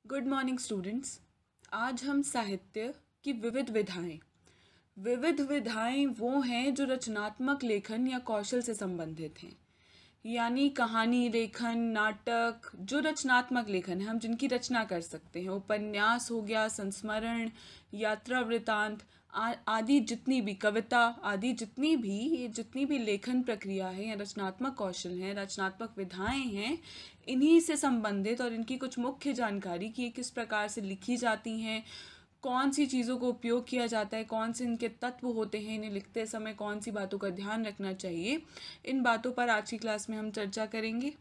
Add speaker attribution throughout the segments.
Speaker 1: Good morning students. आज हम साहित्य की विविध विधाएं वो हैं जो रचनात्मक लेखन या कौशल से संबंधित हैं। यानी कहानी लेखन, नाटक, जो रचनात्मक लेखन है, हम जिनकी रचना कर सकते हैं। उपन्यास हो गया, संस्मरण, यात्रा वृतांत आदि, जितनी भी कविता आदि, जितनी भी लेखन प्रक्रिया है या रचनात्मक कौशल हैं, रचनात्मक विधाएं हैं, इन्हीं से संबंधित और इनकी कुछ मुख्य जानकारी कि ये किस प्रकार से लिखी जाती हैं, कौन सी चीज़ों को उपयोग किया जाता है, कौन से इनके तत्व होते हैं, इन्हें लिखते समय कौन सी बातों का ध्यान रखना चाहिए, इन बातों पर आज की क्लास में हम चर्चा करेंगे।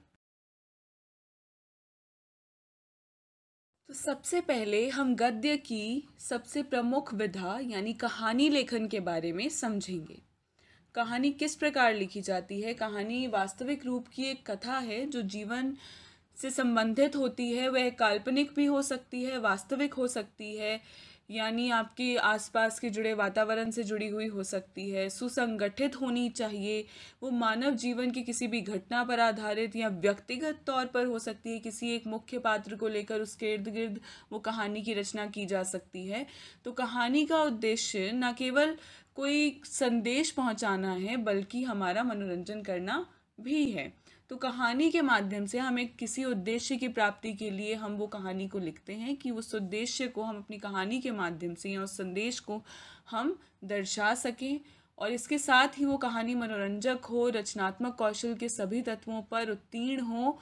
Speaker 1: तो सबसे पहले हम गद्य की सबसे प्रमुख विधा यानी कहानी लेखन के बारे में समझेंगे। कहानी किस प्रकार लिखी जाती है। कहानी वास्तविक रूप की एक कथा है जो जीवन से संबंधित होती है। वह काल्पनिक भी हो सकती है, वास्तविक हो सकती है, यानी आपके आसपास के जुड़े वातावरण से जुड़ी हुई हो सकती है, सुसंगठित होनी चाहिए, वो मानव जीवन की किसी भी घटना पर आधारित या व्यक्तिगत तौर पर हो सकती है। किसी एक मुख्य पात्र को लेकर उसके इर्द गिर्द वो कहानी की रचना की जा सकती है। तो कहानी का उद्देश्य न केवल कोई संदेश पहुंचाना है बल्कि हमारा मनोरंजन करना भी है। तो कहानी के माध्यम से हमें किसी उद्देश्य की प्राप्ति के लिए हम वो कहानी को लिखते हैं कि उस उद्देश्य को हम अपनी कहानी के माध्यम से या उस संदेश को हम दर्शा सकें, और इसके साथ ही वो कहानी मनोरंजक हो, रचनात्मक कौशल के सभी तत्वों पर उत्तीर्ण हो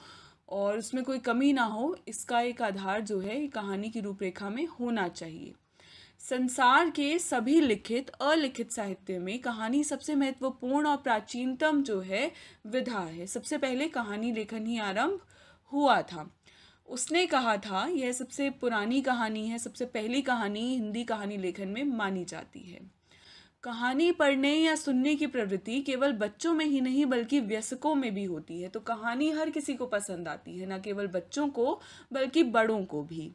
Speaker 1: और उसमें कोई कमी ना हो। इसका एक आधार जो है कहानी की रूपरेखा में होना चाहिए। संसार के सभी लिखित अलिखित साहित्य में कहानी सबसे महत्वपूर्ण और प्राचीनतम जो है विधा है। सबसे पहले कहानी लेखन ही आरंभ हुआ था। उसने कहा था यह सबसे पुरानी कहानी है, सबसे पहली कहानी हिंदी कहानी लेखन में मानी जाती है। कहानी पढ़ने या सुनने की प्रवृत्ति केवल बच्चों में ही नहीं बल्कि वयस्कों में भी होती है। तो कहानी हर किसी को पसंद आती है, न केवल बच्चों को बल्कि बड़ों को भी।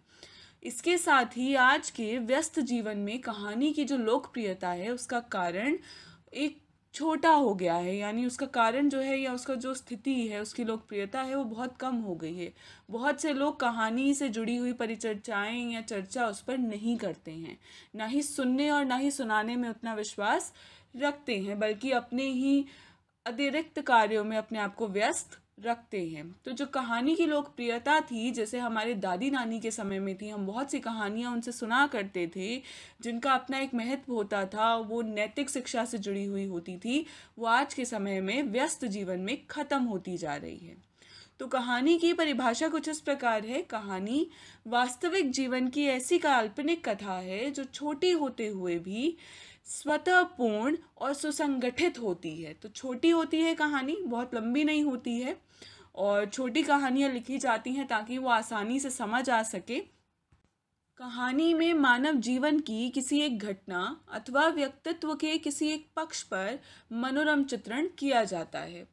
Speaker 1: इसके साथ ही आज के व्यस्त जीवन में कहानी की जो लोकप्रियता है उसका कारण एक छोटा हो गया है, यानी उसका कारण जो है या उसका जो स्थिति है, उसकी लोकप्रियता है वो बहुत कम हो गई है। बहुत से लोग कहानी से जुड़ी हुई परिचर्चाएं या चर्चा उस पर नहीं करते हैं, ना ही सुनने और ना ही सुनाने में उतना विश्वास रखते हैं, बल्कि अपने ही अतिरिक्त कार्यों में अपने आप को व्यस्त रखते हैं। तो जो कहानी की लोकप्रियता थी, जैसे हमारे दादी नानी के समय में थी, हम बहुत सी कहानियाँ उनसे सुना करते थे जिनका अपना एक महत्व होता था, वो नैतिक शिक्षा से जुड़ी हुई होती थी, वो आज के समय में व्यस्त जीवन में ख़त्म होती जा रही है। तो कहानी की परिभाषा कुछ इस प्रकार है। कहानी वास्तविक जीवन की ऐसी काल्पनिक कथा है जो छोटी होते हुए भी स्वतः पूर्ण और सुसंगठित होती है। तो छोटी होती है कहानी, बहुत लंबी नहीं होती है, और छोटी कहानियाँ लिखी जाती हैं ताकि वो आसानी से समझ आ सके। कहानी में मानव जीवन की किसी एक घटना अथवा व्यक्तित्व के किसी एक पक्ष पर मनोरम चित्रण किया जाता है।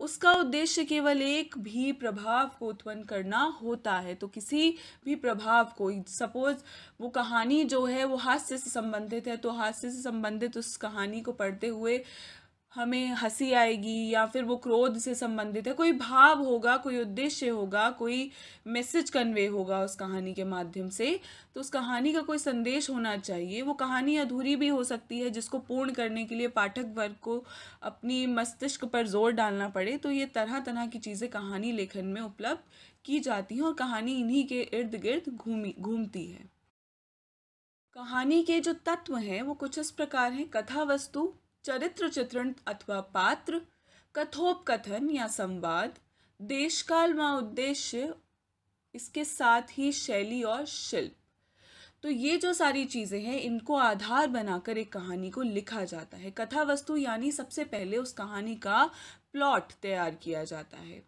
Speaker 1: उसका उद्देश्य केवल एक भी प्रभाव को उत्पन्न करना होता है। तो किसी भी प्रभाव को, सपोज वो कहानी जो है वो हास्य से संबंधित है, तो हास्य से संबंधित उस कहानी को पढ़ते हुए हमें हंसी आएगी, या फिर वो क्रोध से संबंधित है, कोई भाव होगा, कोई उद्देश्य होगा, कोई मैसेज कन्वे होगा उस कहानी के माध्यम से, तो उस कहानी का कोई संदेश होना चाहिए। वो कहानी अधूरी भी हो सकती है जिसको पूर्ण करने के लिए पाठक वर्ग को अपनी मस्तिष्क पर जोर डालना पड़े। तो ये तरह तरह की चीज़ें कहानी लेखन में उपलब्ध की जाती हैं और कहानी इन्हीं के इर्द गिर्द घूमती है। कहानी के जो तत्व हैं वो कुछ इस प्रकार हैं। कथा वस्तु, चरित्र चित्रण अथवा पात्र, कथोपकथन या संवाद, देशकाल व उद्देश्य, इसके साथ ही शैली और शिल्प। तो ये जो सारी चीज़ें हैं इनको आधार बनाकर एक कहानी को लिखा जाता है। कथा वस्तु यानी सबसे पहले उस कहानी का प्लॉट तैयार किया जाता है,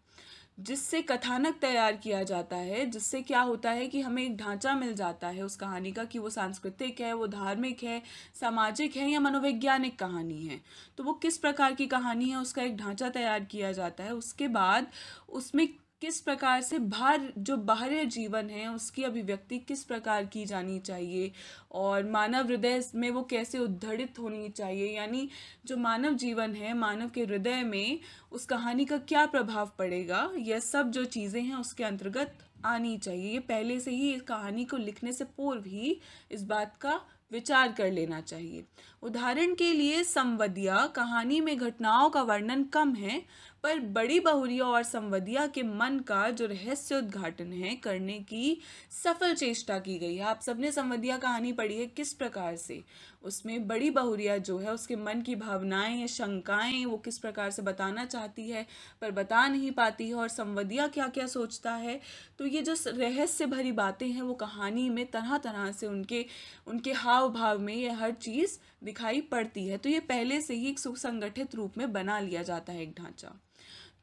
Speaker 1: जिससे कथानक तैयार किया जाता है, जिससे क्या होता है कि हमें एक ढांचा मिल जाता है उस कहानी का कि वो सांस्कृतिक है, वो धार्मिक है, सामाजिक है या मनोवैज्ञानिक कहानी है। तो वो किस प्रकार की कहानी है उसका एक ढांचा तैयार किया जाता है। उसके बाद उसमें किस प्रकार से बाहरी जीवन है उसकी अभिव्यक्ति किस प्रकार की जानी चाहिए, और मानव हृदय में वो कैसे उद्धृत होनी चाहिए, यानी जो मानव जीवन है, मानव के हृदय में उस कहानी का क्या प्रभाव पड़ेगा, यह सब जो चीज़ें हैं उसके अंतर्गत आनी चाहिए। ये पहले से ही इस कहानी को लिखने से पूर्व ही इस बात का विचार कर लेना चाहिए। उदाहरण के लिए संवदिया कहानी में घटनाओं का वर्णन कम है, पर बड़ी बहुरिया और संवदिया के मन का जो रहस्य उद्घाटन है करने की सफल चेष्टा की गई है। आप सबने संवदिया कहानी पढ़ी है किस प्रकार से उसमें बड़ी बहुरिया जो है उसके मन की भावनाएं, शंकाएं वो किस प्रकार से बताना चाहती है पर बता नहीं पाती है, और संवदिया क्या क्या सोचता है। तो ये जो रहस्य भरी बातें हैं वो कहानी में तरह तरह से उनके उनके हाव भाव में ये हर चीज़ दिखाई पड़ती है। तो ये पहले से ही एक सुसंगठित रूप में बना लिया जाता है एक ढांचा।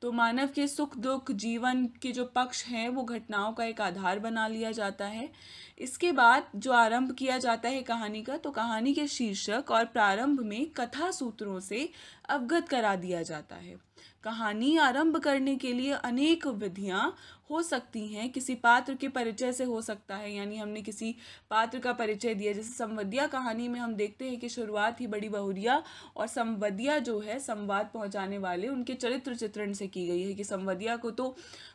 Speaker 1: तो मानव के सुख दुख जीवन के जो पक्ष हैं वो घटनाओं का एक आधार बना लिया जाता है। इसके बाद जो आरंभ किया जाता है कहानी का, तो कहानी के शीर्षक और प्रारंभ में कथा सूत्रों से अवगत करा दिया जाता है। कहानी आरंभ करने के लिए अनेक विधियां हो सकती हैं। किसी पात्र के परिचय से हो सकता है, यानी हमने किसी पात्र का परिचय दिया। जैसे संवदिया कहानी में हम देखते हैं कि शुरुआत ही बड़ी बहुरिया और संवदिया जो है संवाद पहुंचाने वाले उनके चरित्र चित्रण से की गई है कि संवदिया को तो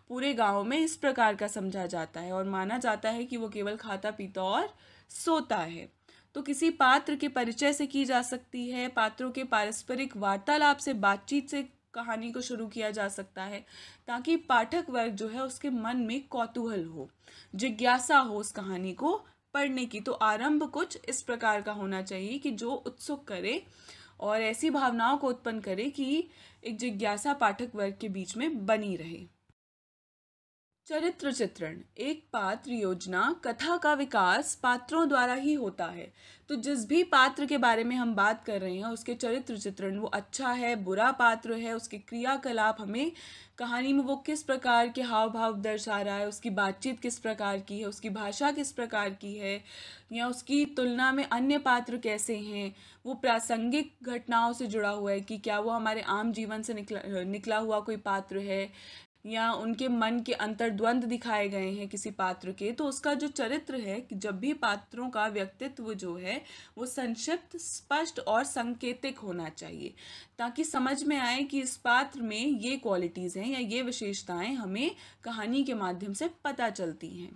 Speaker 1: पूरे गांव में इस प्रकार का समझा जाता है और माना जाता है कि वो केवल खाता पीता और सोता है। तो किसी पात्र के परिचय से की जा सकती है। पात्रों के पारस्परिक वार्तालाप से, बातचीत से कहानी को शुरू किया जा सकता है, ताकि पाठक वर्ग जो है उसके मन में कौतूहल हो, जिज्ञासा हो उस कहानी को पढ़ने की। तो आरंभ कुछ इस प्रकार का होना चाहिए कि जो उत्सुक करे और ऐसी भावनाओं को उत्पन्न करे कि एक जिज्ञासा पाठक वर्ग के बीच में बनी रहे। चरित्र चित्रण, एक पात्र योजना कथा का विकास पात्रों द्वारा ही होता है। तो जिस भी पात्र के बारे में हम बात कर रहे हैं उसके चरित्र चित्रण, वो अच्छा है बुरा पात्र है, उसके क्रियाकलाप हमें कहानी में वो किस प्रकार के हाव भाव दर्शा रहा है, उसकी बातचीत किस प्रकार की है, उसकी भाषा किस प्रकार की है, या उसकी तुलना में अन्य पात्र कैसे हैं, वो प्रासंगिक घटनाओं से जुड़ा हुआ है कि क्या वो हमारे आम जीवन से निकला हुआ कोई पात्र है, या उनके मन के अंतर्द्वंद दिखाए गए हैं किसी पात्र के। तो उसका जो चरित्र है कि जब भी पात्रों का व्यक्तित्व जो है वो संक्षिप्त, स्पष्ट और संकेतिक होना चाहिए, ताकि समझ में आए कि इस पात्र में ये क्वालिटीज़ हैं या ये विशेषताएं हमें कहानी के माध्यम से पता चलती हैं।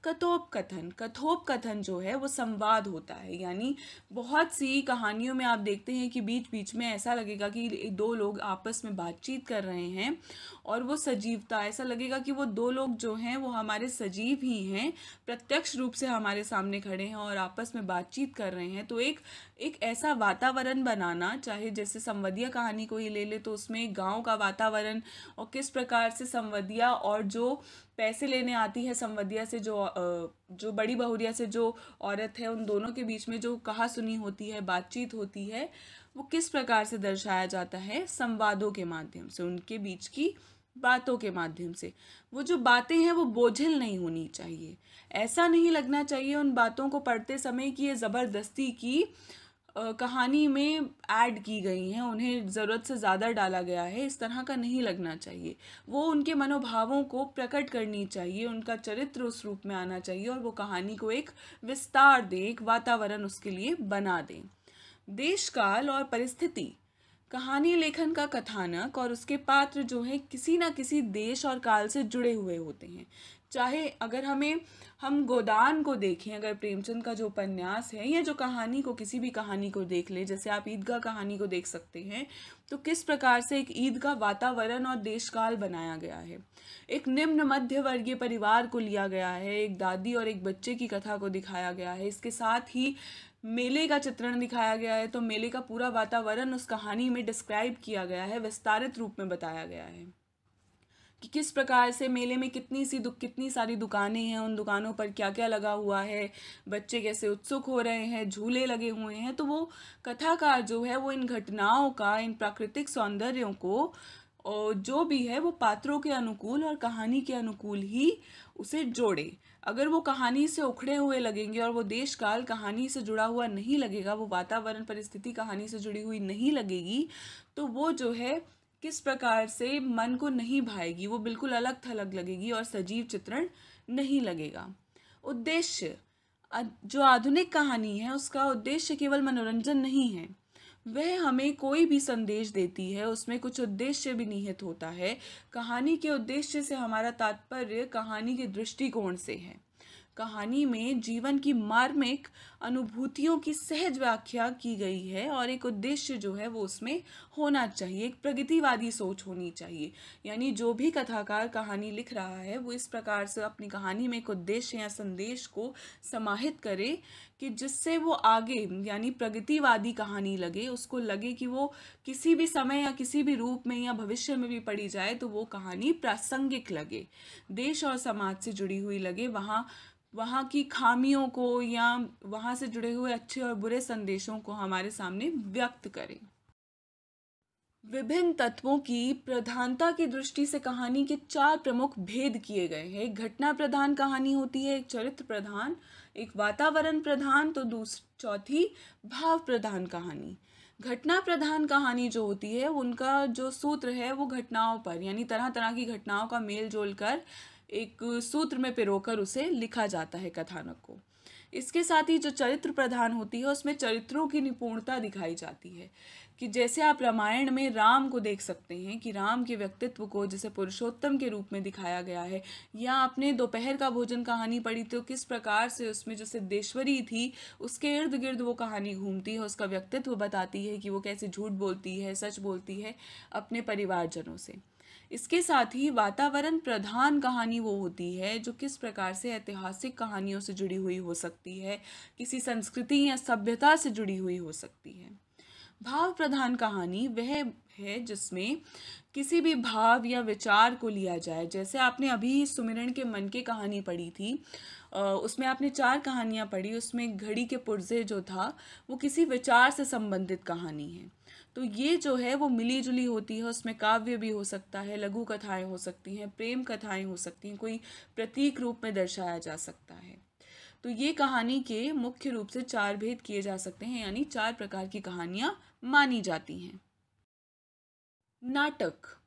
Speaker 1: कथोपकथन, कथोपकथन जो है वो संवाद होता है, यानी बहुत सी कहानियों में आप देखते हैं कि बीच बीच में ऐसा लगेगा कि दो लोग आपस में बातचीत कर रहे हैं और वो सजीवता, ऐसा लगेगा कि वो दो लोग जो हैं वो हमारे सजीव ही हैं, प्रत्यक्ष रूप से हमारे सामने खड़े हैं और आपस में बातचीत कर रहे हैं। तो एक ऐसा वातावरण बनाना, चाहे जैसे संवदिया कहानी को ही ले ले तो उसमें गांव का वातावरण और किस प्रकार से संवदिया और जो पैसे लेने आती है संवदिया से, जो बड़ी बहुरिया से जो औरत है, उन दोनों के बीच में जो कहा सुनी होती है, बातचीत होती है, वो किस प्रकार से दर्शाया जाता है संवादों के माध्यम से, उनके बीच की बातों के माध्यम से। वो जो बातें हैं वो बोझिल नहीं होनी चाहिए, ऐसा नहीं लगना चाहिए उन बातों को पढ़ते समय कि ये ज़बरदस्ती की कहानी में ऐड की गई हैं, उन्हें ज़रूरत से ज़्यादा डाला गया है, इस तरह का नहीं लगना चाहिए। वो उनके मनोभावों को प्रकट करनी चाहिए, उनका चरित्र उस रूप में आना चाहिए और वो कहानी को एक विस्तार दें, एक वातावरण उसके लिए बना दें। देश काल और परिस्थिति, कहानी लेखन का कथानक और उसके पात्र जो है किसी ना किसी देश और काल से जुड़े हुए होते हैं। चाहे अगर हम गोदान को देखें, अगर प्रेमचंद का जो उपन्यास है या जो कहानी को, किसी भी कहानी को देख ले, जैसे आप ईदगाह कहानी को देख सकते हैं, तो किस प्रकार से एक ईदगाह वातावरण और देशकाल बनाया गया है। एक निम्न मध्य वर्गीय परिवार को लिया गया है, एक दादी और एक बच्चे की कथा को दिखाया गया है, इसके साथ ही मेले का चित्रण दिखाया गया है। तो मेले का पूरा वातावरण उस कहानी में डिस्क्राइब किया गया है, विस्तारित रूप में बताया गया है कि किस प्रकार से मेले में कितनी सारी दुकानें हैं, उन दुकानों पर क्या क्या लगा हुआ है, बच्चे कैसे उत्सुक हो रहे हैं, झूले लगे हुए हैं। तो वो कथाकार जो है वो इन घटनाओं का, इन प्राकृतिक सौंदर्यों को और जो भी है वो पात्रों के अनुकूल और कहानी के अनुकूल ही उसे जोड़े। अगर वो कहानी से उखड़े हुए लगेंगे और वो देश काल कहानी से जुड़ा हुआ नहीं लगेगा, वो वातावरण परिस्थिति कहानी से जुड़ी हुई नहीं लगेगी, तो वो जो है किस प्रकार से मन को नहीं भाएगी, वो बिल्कुल अलग थलग लगेगी और सजीव चित्रण नहीं लगेगा। उद्देश्य, जो आधुनिक कहानी है उसका उद्देश्य केवल मनोरंजन नहीं है, वह हमें कोई भी संदेश देती है, उसमें कुछ उद्देश्य भी निहित होता है। कहानी के उद्देश्य से हमारा तात्पर्य कहानी के दृष्टिकोण से है। कहानी में जीवन की मार्मिक अनुभूतियों की सहज व्याख्या की गई है और एक उद्देश्य जो है वो उसमें होना चाहिए, एक प्रगतिवादी सोच होनी चाहिए। यानी जो भी कथाकार कहानी लिख रहा है वो इस प्रकार से अपनी कहानी में एक उद्देश्य या संदेश को समाहित करे कि जिससे वो आगे यानी प्रगतिवादी कहानी लगे, उसको लगे कि वो किसी भी समय या किसी भी रूप में या भविष्य में भी पढ़ी जाए तो वो कहानी प्रासंगिक लगे, देश और समाज से जुड़ी हुई लगे, वहाँ वहाँ की खामियों को या वहाँ से जुड़े हुए अच्छे और बुरे संदेशों को हमारे सामने व्यक्त करें। विभिन्न तत्वों की प्रधानता की दृष्टि से कहानी के 4 प्रमुख भेद किए गए हैं। एक घटना प्रधान कहानी होती है, एक चरित्र प्रधान, एक वातावरण प्रधान, तो चौथी भाव प्रधान कहानी। घटना प्रधान कहानी जो होती है उनका जो सूत्र है वो घटनाओं पर यानी तरह तरह की घटनाओं का मेल जोल कर एक सूत्र में पिरोकर उसे लिखा जाता है कथानक को। इसके साथ ही जो चरित्र प्रधान होती है उसमें चरित्रों की निपुणता दिखाई जाती है कि जैसे आप रामायण में राम को देख सकते हैं कि राम के व्यक्तित्व को जैसे पुरुषोत्तम के रूप में दिखाया गया है, या आपने दोपहर का भोजन कहानी पढ़ी तो किस प्रकार से उसमें जो सिद्धेश्वरी थी उसके इर्द गिर्द वो कहानी घूमती है, उसका व्यक्तित्व बताती है कि वो कैसे झूठ बोलती है, सच बोलती है अपने परिवारजनों से। इसके साथ ही वातावरण प्रधान कहानी वो होती है जो किस प्रकार से ऐतिहासिक कहानियों से जुड़ी हुई हो सकती है, किसी संस्कृति या सभ्यता से जुड़ी हुई हो सकती है। भाव प्रधान कहानी वह है जिसमें किसी भी भाव या विचार को लिया जाए। जैसे आपने अभी सुमिरन के मन की कहानी पढ़ी थी, उसमें आपने 4 कहानियाँ पढ़ी, उसमें घड़ी के पुर्जे जो था वो किसी विचार से संबंधित कहानी है। तो ये जो है वो मिली जुली होती है, उसमें काव्य भी हो सकता है, लघु कथाएं हो सकती हैं, प्रेम कथाएं हो सकती हैं, कोई प्रतीक रूप में दर्शाया जा सकता है। तो ये कहानी के मुख्य रूप से 4 भेद किए जा सकते हैं, यानी 4 प्रकार की कहानियां मानी जाती हैं। नाटक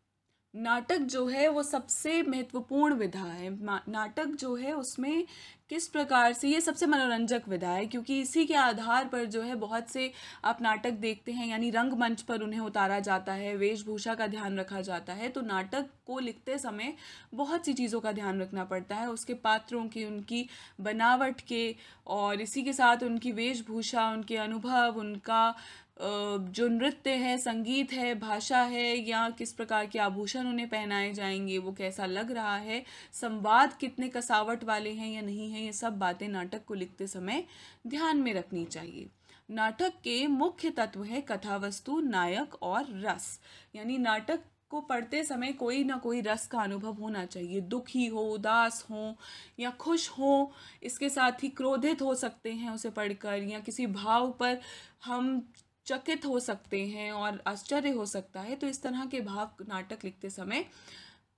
Speaker 1: नाटक जो है वो सबसे महत्वपूर्ण विधा है। नाटक जो है उसमें किस प्रकार से ये सबसे मनोरंजक विधा है, क्योंकि इसी के आधार पर जो है बहुत से आप नाटक देखते हैं, यानी रंगमंच पर उन्हें उतारा जाता है, वेशभूषा का ध्यान रखा जाता है। तो नाटक को लिखते समय बहुत सी चीज़ों का ध्यान रखना पड़ता है, उसके पात्रों की, उनकी बनावट के, और इसी के साथ उनकी वेशभूषा, उनके अनुभव, उनका जो नृत्य है, संगीत है, भाषा है, या किस प्रकार के आभूषण उन्हें पहनाए जाएंगे, वो कैसा लग रहा है, संवाद कितने कसावट वाले हैं या नहीं हैं, ये सब बातें नाटक को लिखते समय ध्यान में रखनी चाहिए। नाटक के मुख्य तत्व है कथावस्तु, नायक और रस। यानी नाटक को पढ़ते समय कोई ना कोई रस का अनुभव होना चाहिए, दुखी हो, उदास हो या खुश हो। इसके साथ ही क्रोधित हो सकते हैं उसे पढ़कर, या किसी भाव पर हम चकित हो सकते हैं और आश्चर्य हो सकता है। तो इस तरह के भाव नाटक लिखते समय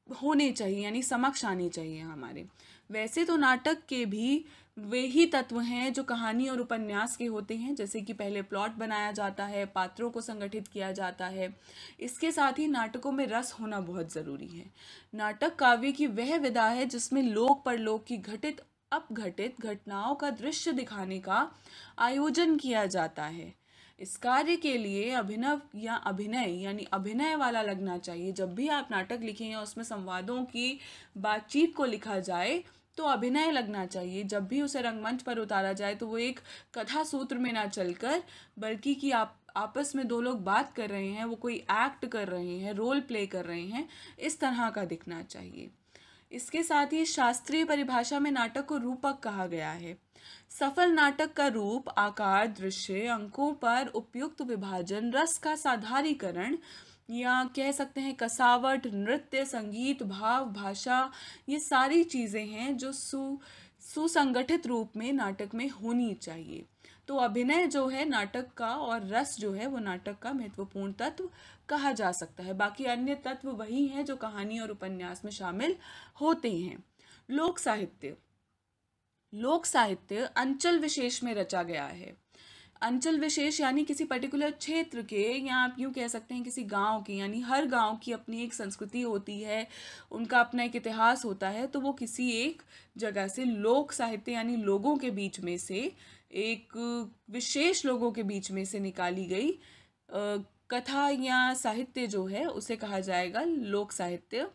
Speaker 1: होने चाहिए, यानी समक्ष आने चाहिए हमारे। वैसे तो नाटक के भी वे ही तत्व हैं जो कहानी और उपन्यास के होते हैं, जैसे कि पहले प्लॉट बनाया जाता है, पात्रों को संगठित किया जाता है। इसके साथ ही नाटकों में रस होना बहुत ज़रूरी है। नाटक काव्य की वह विधा है जिसमें लोक परलोक की घटित अपघटित घटनाओं का दृश्य दिखाने का आयोजन किया जाता है। इस कार्य के लिए अभिनव या अभिनय यानी अभिनय वाला लगना चाहिए। जब भी आप नाटक लिखें या उसमें संवादों की बातचीत को लिखा जाए तो अभिनय लगना चाहिए। जब भी उसे रंगमंच पर उतारा जाए तो वो एक कथा सूत्र में ना चलकर, बल्कि कि आप आपस में 2 लोग बात कर रहे हैं, वो कोई एक्ट कर रहे हैं, रोल प्ले कर रहे हैं, इस तरह का दिखना चाहिए। इसके साथ ही शास्त्रीय परिभाषा में नाटक को रूपक कहा गया है। सफल नाटक का रूप, आकार, दृश्य, अंकों पर उपयुक्त विभाजन, रस का साधारीकरण, या कह सकते हैं कसावट, नृत्य, संगीत, भाव, भाषा, ये सारी चीज़ें हैं जो सुसंगठित रूप में नाटक में होनी चाहिए। तो अभिनय जो है नाटक का और रस जो है वो नाटक का महत्वपूर्ण तत्व कहा जा सकता है। बाकी अन्य तत्व वही हैं जो कहानी और उपन्यास में शामिल होते हैं। लोक साहित्य लोक साहित्य अंचल विशेष में रचा गया है। अंचल विशेष यानी किसी पर्टिकुलर क्षेत्र के, या आप यूँ कह सकते हैं किसी गांव की, यानी हर गांव की अपनी एक संस्कृति होती है, उनका अपना एक इतिहास होता है। तो वो किसी एक जगह से लोक साहित्य यानी लोगों के बीच में से, एक विशेष लोगों के बीच में से निकाली गई कथा या साहित्य जो है उसे कहा जाएगा लोक साहित्य,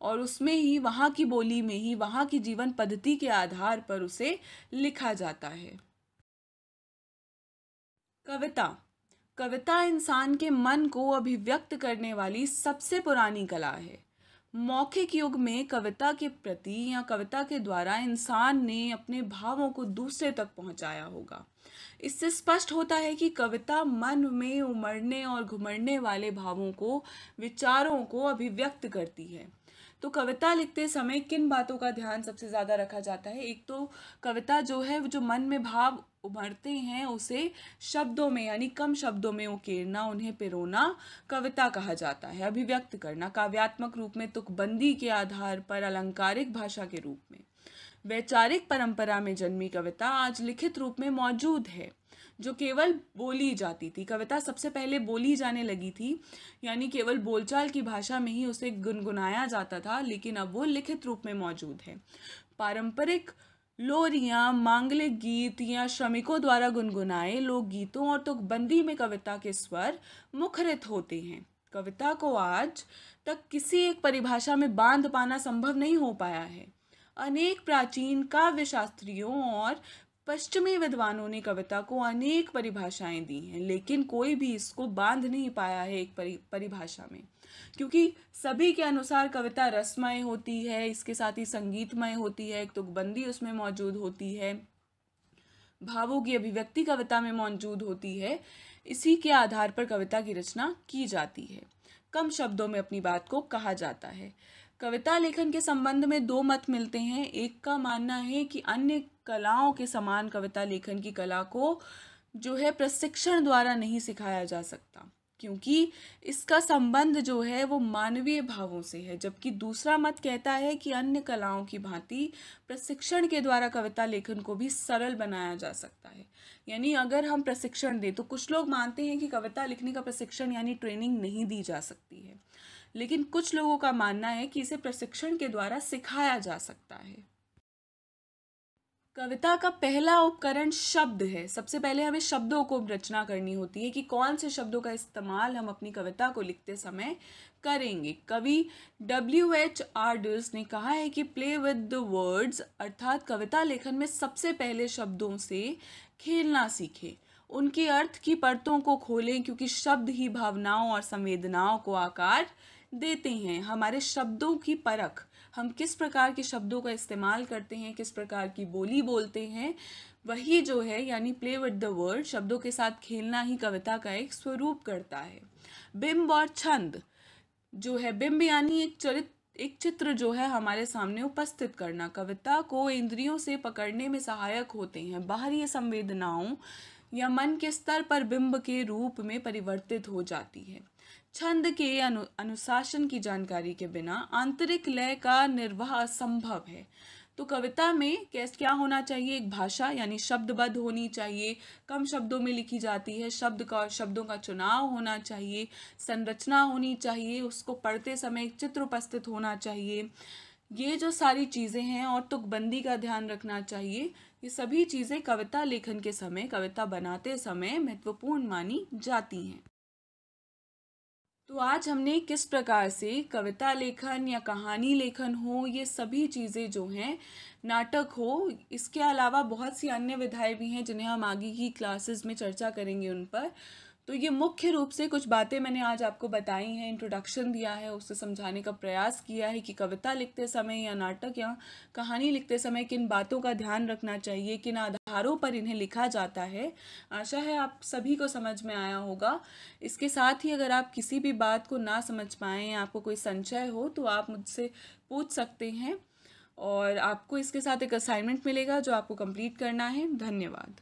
Speaker 1: और उसमें ही वहाँ की बोली में ही वहाँ की जीवन पद्धति के आधार पर उसे लिखा जाता है। कविता। कविता इंसान के मन को अभिव्यक्त करने वाली सबसे पुरानी कला है। मौखिक युग में कविता के प्रति या कविता के द्वारा इंसान ने अपने भावों को दूसरे तक पहुंचाया होगा। इससे स्पष्ट होता है कि कविता मन में उमड़ने और घुमड़ने वाले भावों को, विचारों को अभिव्यक्त करती है। तो कविता लिखते समय किन बातों का ध्यान सबसे ज़्यादा रखा जाता है? एक तो कविता जो है, जो मन में भाव उभरते हैं उसे शब्दों में यानी कम शब्दों में उकेरना, उन्हें पिरोना कविता कहा जाता है। अभिव्यक्त करना काव्यात्मक रूप में, तुकबंदी के आधार पर, अलंकारिक भाषा के रूप में। वैचारिक परंपरा में जन्मी कविता आज लिखित रूप में मौजूद है, जो केवल बोली जाती थी। कविता सबसे पहले बोली जाने लगी थी, यानी केवल बोलचाल की भाषा में ही उसे गुनगुनाया जाता था, लेकिन अब वो लिखित रूप में मौजूद है। पारंपरिक लोरियां, मांगलिक गीत या श्रमिकों द्वारा गुनगुनाए लोकगीतों और तुकबंदी में कविता के स्वर मुखरित होते हैं। कविता को आज तक किसी एक परिभाषा में बांध पाना संभव नहीं हो पाया है। अनेक प्राचीन काव्य शास्त्रियों और पश्चिमी विद्वानों ने कविता को अनेक परिभाषाएं दी हैं, लेकिन कोई भी इसको बांध नहीं पाया है एक परिभाषा में, क्योंकि सभी के अनुसार कविता रसमय होती है, इसके साथ ही संगीतमय होती है, एक तुकबंदी उसमें मौजूद होती है, भावों की अभिव्यक्ति कविता में मौजूद होती है। इसी के आधार पर कविता की रचना की जाती है। कम शब्दों में अपनी बात को कहा जाता है। कविता लेखन के संबंध में दो मत मिलते हैं। एक का मानना है कि अन्य कलाओं के समान कविता लेखन की कला को जो है प्रशिक्षण द्वारा नहीं सिखाया जा सकता, क्योंकि इसका संबंध जो है वो मानवीय भावों से है। जबकि दूसरा मत कहता है कि अन्य कलाओं की भांति प्रशिक्षण के द्वारा कविता लेखन को भी सरल बनाया जा सकता है। यानी अगर हम प्रशिक्षण दें, तो कुछ लोग मानते हैं कि कविता लिखने का प्रशिक्षण यानी ट्रेनिंग नहीं दी जा सकती है, लेकिन कुछ लोगों का मानना है कि इसे प्रशिक्षण के द्वारा सिखाया जा सकता है। कविता का पहला उपकरण शब्द है। सबसे पहले हमें शब्दों को रचना करनी होती है कि कौन से शब्दों का इस्तेमाल हम अपनी कविता को लिखते समय करेंगे। कवि W.H. आर्डर्स ने कहा है कि प्ले विद द वर्ड्स, अर्थात कविता लेखन में सबसे पहले शब्दों से खेलना सीखें, उनके अर्थ की परतों को खोलें, क्योंकि शब्द ही भावनाओं और संवेदनाओं को आकार देते हैं। हमारे शब्दों की परख, हम किस प्रकार के शब्दों का इस्तेमाल करते हैं, किस प्रकार की बोली बोलते हैं, वही जो है यानी प्ले विद द वर्ड, शब्दों के साथ खेलना ही कविता का एक स्वरूप करता है। बिंब और छंद जो है, बिंब यानी एक चित्र जो है हमारे सामने उपस्थित करना, कविता को इंद्रियों से पकड़ने में सहायक होते हैं। बाहरी संवेदनाओं या मन के स्तर पर बिंब के रूप में परिवर्तित हो जाती है। छंद के अनुशासन की जानकारी के बिना आंतरिक लय का निर्वाह असंभव है। तो कविता में क्या होना चाहिए? एक भाषा यानी शब्दबद्ध होनी चाहिए, कम शब्दों में लिखी जाती है, शब्दों का चुनाव होना चाहिए, संरचना होनी चाहिए, उसको पढ़ते समय एक चित्र उपस्थित होना चाहिए। ये जो सारी चीज़ें हैं, और तुकबंदी का ध्यान रखना चाहिए। ये सभी चीज़ें कविता लेखन के समय, कविता बनाते समय महत्वपूर्ण मानी जाती हैं। तो आज हमने किस प्रकार से कविता लेखन या कहानी लेखन हो, ये सभी चीज़ें जो हैं, नाटक हो, इसके अलावा बहुत सी अन्य विधाएं भी हैं जिन्हें हम आगे की क्लासेस में चर्चा करेंगे उन पर। तो ये मुख्य रूप से कुछ बातें मैंने आज आपको बताई हैं, इंट्रोडक्शन दिया है, उससे समझाने का प्रयास किया है कि कविता लिखते समय या नाटक या कहानी लिखते समय किन बातों का ध्यान रखना चाहिए, किन आधारों पर इन्हें लिखा जाता है। आशा है आप सभी को समझ में आया होगा। इसके साथ ही अगर आप किसी भी बात को ना समझ पाएँ या आपको कोई संशय हो तो आप मुझसे पूछ सकते हैं, और आपको इसके साथ एक असाइनमेंट मिलेगा जो आपको कंप्लीट करना है। धन्यवाद।